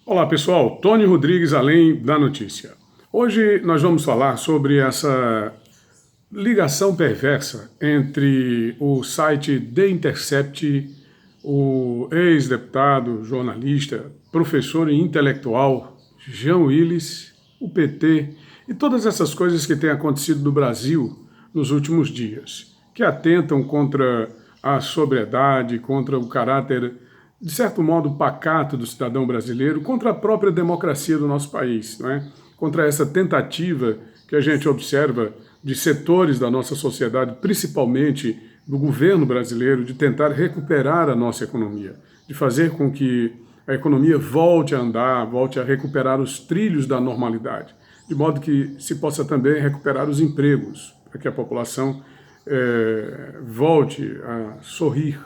Olá pessoal, Tony Rodrigues, Além da Notícia. Hoje nós vamos falar sobre essa ligação perversa entre o site The Intercept, o ex-deputado, jornalista, professor e intelectual Jean Willis, o PT e todas essas coisas que têm acontecido no Brasil nos últimos dias, que atentam contra a sobriedade, contra o caráter de certo modo, pacato do cidadão brasileiro, contra a própria democracia do nosso país, não é? Contra essa tentativa que a gente observa de setores da nossa sociedade, principalmente do governo brasileiro, de tentar recuperar a nossa economia, de fazer com que a economia volte a andar, volte a recuperar os trilhos da normalidade, de modo que se possa também recuperar os empregos, para que a população volte a sorrir.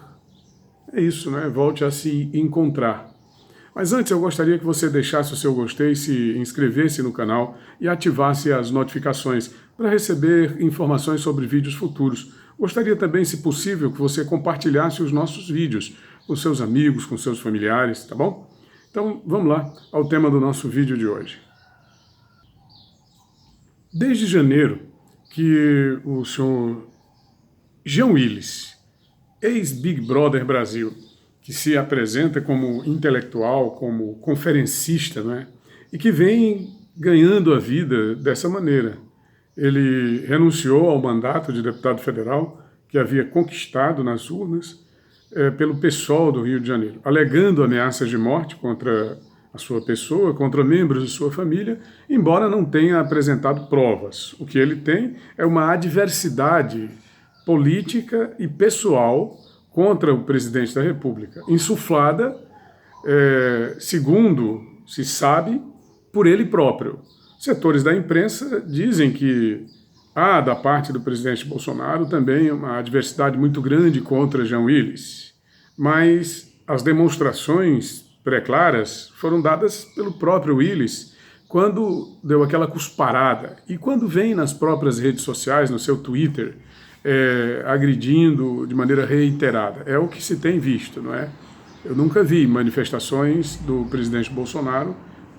É isso, né? Volte a se encontrar. Mas antes eu gostaria que você deixasse o seu gostei, se inscrevesse no canal e ativasse as notificações para receber informações sobre vídeos futuros. Gostaria também, se possível, que você compartilhasse os nossos vídeos com seus amigos, com seus familiares, tá bom? Então vamos lá ao tema do nosso vídeo de hoje. Desde janeiro que o senhor Jean Willis, ex-Big Brother Brasil, que se apresenta como intelectual, como conferencista, né? E que vem ganhando a vida dessa maneira. Ele renunciou ao mandato de deputado federal que havia conquistado nas urnas pelo PSOL do Rio de Janeiro, alegando ameaças de morte contra a sua pessoa, contra membros de sua família, embora não tenha apresentado provas. O que ele tem é uma adversidade política e pessoal contra o presidente da República, insuflada, segundo se sabe, por ele próprio. Setores da imprensa dizem que há, da parte do presidente Bolsonaro, também uma adversidade muito grande contra Jean Willis, mas as demonstrações pré-claras foram dadas pelo próprio Willis quando deu aquela cusparada e quando vem nas próprias redes sociais, no seu Twitter, agredindo de maneira reiterada. É o que se tem visto, não é? Eu nunca vi manifestações do presidente Bolsonaro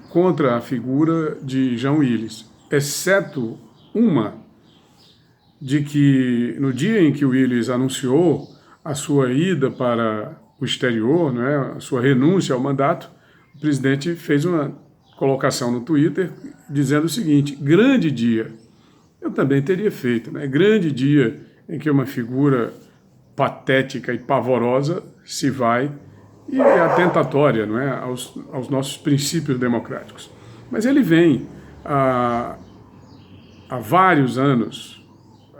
contra a figura de Jean Willis, exceto uma de que no dia em que o Willis anunciou a sua ida para o exterior, não é? A sua renúncia ao mandato, o presidente fez uma colocação no Twitter dizendo o seguinte: grande dia. Eu também teria feito, né? Grande dia em que uma figura patética e pavorosa se vai e é atentatória, não é? aos nossos princípios democráticos. Mas ele vem há vários anos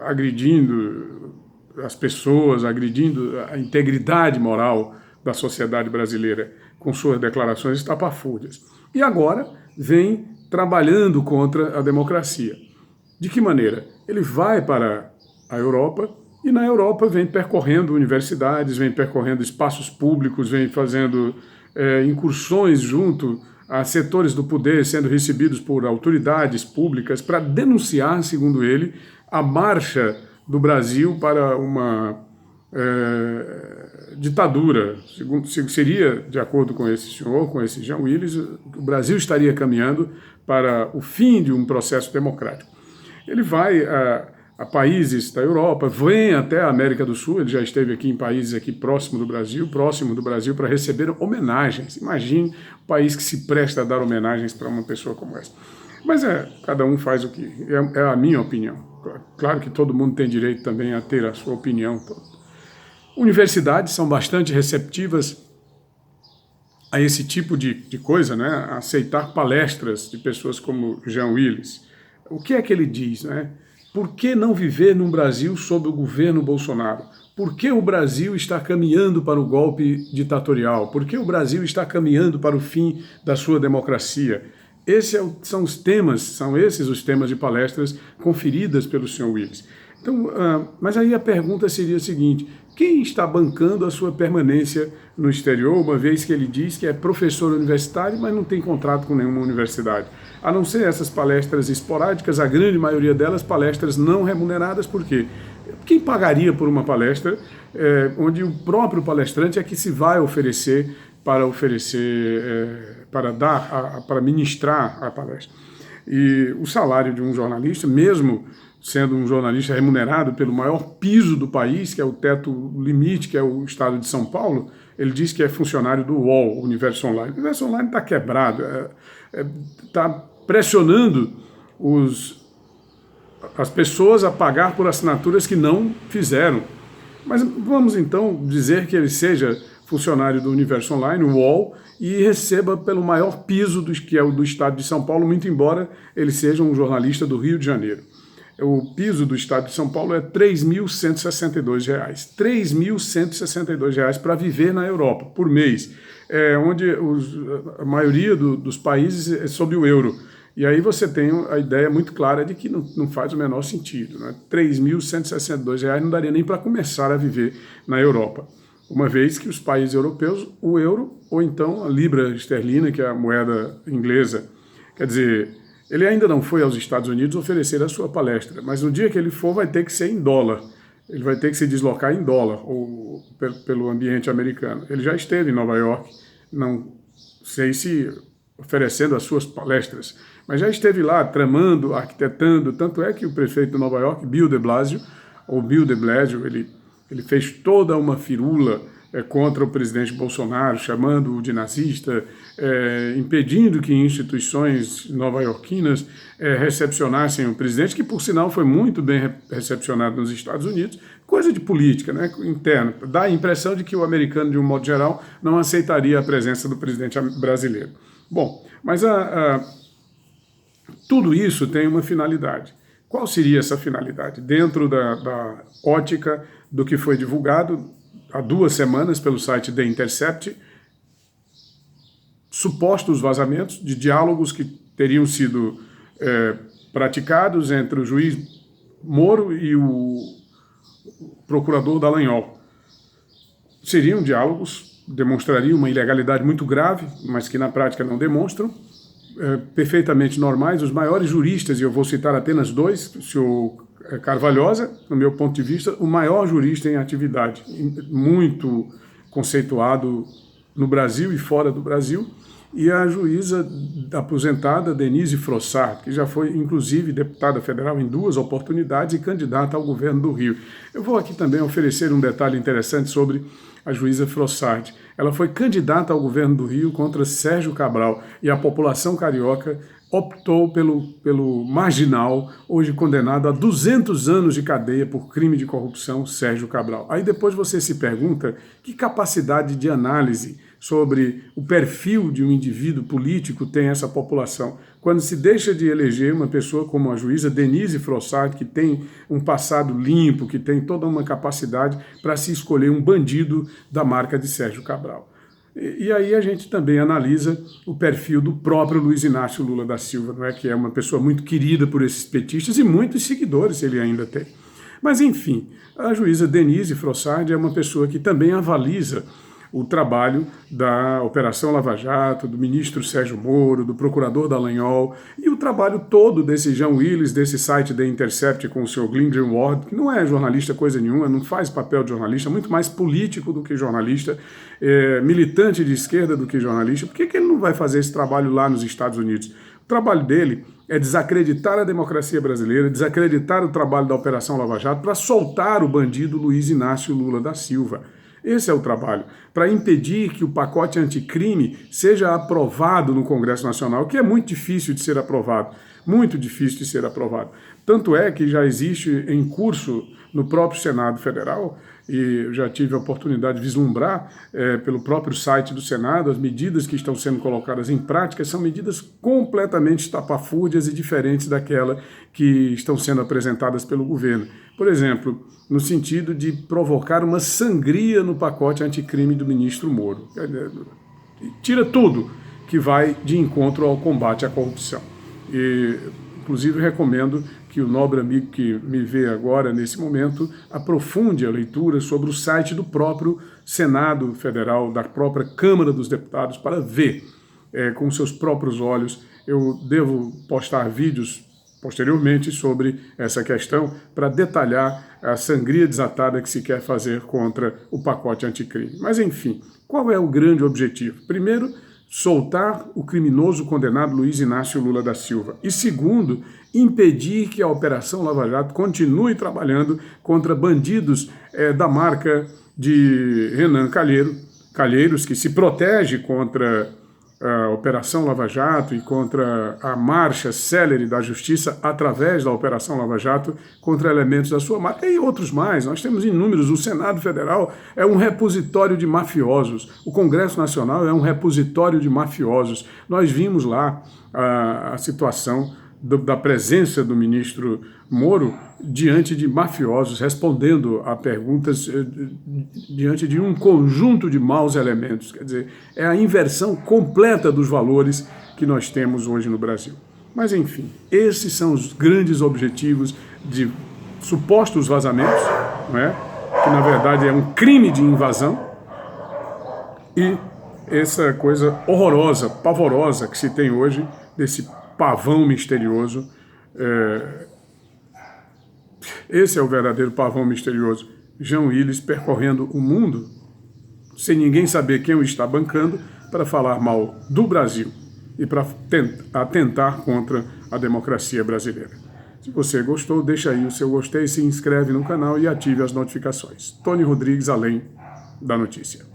agredindo as pessoas, agredindo a integridade moral da sociedade brasileira com suas declarações estapafúrdias. E agora vem trabalhando contra a democracia. De que maneira? Ele vai para a Europa e na Europa vem percorrendo universidades, vem percorrendo espaços públicos, vem fazendo incursões junto a setores do poder, sendo recebidos por autoridades públicas para denunciar, segundo ele, a marcha do Brasil para uma ditadura. Seria, de acordo com esse senhor, com esse Jean Willis, o Brasil estaria caminhando para o fim de um processo democrático. Ele vai a países da Europa, vem até a América do Sul, ele já esteve aqui em países aqui próximo do Brasil para receber homenagens. Imagine um país que se presta a dar homenagens para uma pessoa como essa. Mas cada um faz o que... É a minha opinião. Claro que todo mundo tem direito também a ter a sua opinião. Universidades são bastante receptivas a esse tipo de coisa, né? A aceitar palestras de pessoas como Jean Willis. O que é que ele diz, né? Por que não viver num Brasil sob o governo Bolsonaro? Por que o Brasil está caminhando para o golpe ditatorial? Por que o Brasil está caminhando para o fim da sua democracia? São esses os temas de palestras conferidas pelo Sr. Willis. Então, mas aí a pergunta seria a seguinte: quem está bancando a sua permanência no exterior, uma vez que ele diz que é professor universitário, mas não tem contrato com nenhuma universidade? A não ser essas palestras esporádicas, a grande maioria delas palestras não remuneradas. Por quê? Quem pagaria por uma palestra onde o próprio palestrante é que se vai oferecer para oferecer para ministrar a palestra. E o salário de um jornalista, mesmo sendo um jornalista remunerado pelo maior piso do país, que é o teto limite, que é o estado de São Paulo, ele diz que é funcionário do UOL, Universo Online. O Universo Online está quebrado, está pressionando as pessoas a pagar por assinaturas que não fizeram. Mas vamos então dizer que ele seja funcionário do Universo Online, o UOL, e receba pelo maior piso que é o do estado de São Paulo, muito embora ele seja um jornalista do Rio de Janeiro. O piso do estado de São Paulo é R$ 3.162. R$ 3.162 para viver na Europa, por mês, onde a maioria dos países é sob o euro. E aí você tem a ideia muito clara de que não faz o menor sentido. Né? R$ 3.162 não daria nem para começar a viver na Europa. Uma vez que os países europeus, o euro, ou então a libra esterlina, que é a moeda inglesa, quer dizer, ele ainda não foi aos Estados Unidos oferecer a sua palestra, mas no dia que ele for vai ter que ser em dólar. Ele vai ter que se deslocar em dólar, ou pelo ambiente americano. Ele já esteve em Nova York, não sei se oferecendo as suas palestras, mas já esteve lá tramando, arquitetando, tanto é que o prefeito de Nova York, Bill de Blasio, ele fez toda uma firula contra o presidente Bolsonaro, chamando-o de nazista, impedindo que instituições nova-iorquinas recepcionassem o presidente, que por sinal foi muito bem recepcionado nos Estados Unidos, coisa de política, né, interna. Dá a impressão de que o americano, de um modo geral, não aceitaria a presença do presidente brasileiro. Bom, mas tudo isso tem uma finalidade. Qual seria essa finalidade? Dentro da ótica do que foi divulgado há 2 semanas pelo site The Intercept, supostos vazamentos de diálogos que teriam sido praticados entre o juiz Moro e o procurador Dallagnol. Seriam diálogos, demonstrariam uma ilegalidade muito grave, mas que na prática não demonstram, perfeitamente normais. Os maiores juristas, e eu vou citar apenas 2, o senhor Carvalhosa, no meu ponto de vista, o maior jurista em atividade, muito conceituado no Brasil e fora do Brasil, e a juíza aposentada Denise Frossard, que já foi, inclusive, deputada federal em 2 oportunidades e candidata ao governo do Rio. Eu vou aqui também oferecer um detalhe interessante sobre a juíza Frossard. Ela foi candidata ao governo do Rio contra Sérgio Cabral, e a população carioca optou pelo marginal, hoje condenado a 200 anos de cadeia por crime de corrupção, Sérgio Cabral. Aí depois você se pergunta que capacidade de análise sobre o perfil de um indivíduo político tem essa população, quando se deixa de eleger uma pessoa como a juíza Denise Frossard, que tem um passado limpo, que tem toda uma capacidade para se escolher um bandido da marca de Sérgio Cabral. E aí a gente também analisa o perfil do próprio Luiz Inácio Lula da Silva, não é? Que é uma pessoa muito querida por esses petistas e muitos seguidores ele ainda tem. Mas, enfim, a juíza Denise Frossard é uma pessoa que também avaliza o trabalho da Operação Lava Jato, do ministro Sérgio Moro, do procurador Dallagnol, e o trabalho todo desse Jean Willis, desse site The Intercept com o seu Glenn Greenwald, que não é jornalista coisa nenhuma, não faz papel de jornalista, muito mais político do que jornalista, militante de esquerda do que jornalista. Por que ele não vai fazer esse trabalho lá nos Estados Unidos? O trabalho dele é desacreditar a democracia brasileira, desacreditar o trabalho da Operação Lava Jato para soltar o bandido Luiz Inácio Lula da Silva. Esse é o trabalho, para impedir que o pacote anticrime seja aprovado no Congresso Nacional, que é muito difícil de ser aprovado, muito difícil de ser aprovado. Tanto é que já existe em curso no próprio Senado Federal, e eu já tive a oportunidade de vislumbrar pelo próprio site do Senado, as medidas que estão sendo colocadas em prática são medidas completamente estapafúrdias e diferentes daquela que estão sendo apresentadas pelo governo. Por exemplo, no sentido de provocar uma sangria no pacote anticrime do ministro Moro. Tira tudo que vai de encontro ao combate à corrupção. E, inclusive, recomendo que o nobre amigo que me vê agora, nesse momento, aprofunde a leitura sobre o site do próprio Senado Federal, da própria Câmara dos Deputados, para ver com seus próprios olhos. Eu devo postar vídeos posteriormente sobre essa questão para detalhar a sangria desatada que se quer fazer contra o pacote anticrime. Mas, enfim, qual é o grande objetivo? Primeiro, soltar o criminoso condenado Luiz Inácio Lula da Silva. E segundo, impedir que a Operação Lava Jato continue trabalhando contra bandidos da marca de Renan Calheiros, que se protege contra a Operação Lava Jato e contra a marcha célere da justiça através da Operação Lava Jato contra elementos da sua marca e outros mais. Nós temos inúmeros. O Senado Federal é um repositório de mafiosos. O Congresso Nacional é um repositório de mafiosos. Nós vimos lá a situação da presença do ministro Moro diante de mafiosos, respondendo a perguntas diante de um conjunto de maus elementos. Quer dizer, é a inversão completa dos valores que nós temos hoje no Brasil. Mas, enfim, esses são os grandes objetivos de supostos vazamentos, não é? Que, na verdade, é um crime de invasão, e essa coisa horrorosa, pavorosa que se tem hoje desse pavão misterioso. Esse é o verdadeiro pavão misterioso. Jean Willis percorrendo o mundo sem ninguém saber quem o está bancando para falar mal do Brasil e para atentar contra a democracia brasileira. Se você gostou, deixa aí o seu gostei, se inscreve no canal e ative as notificações. Tony Rodrigues, Além da Notícia.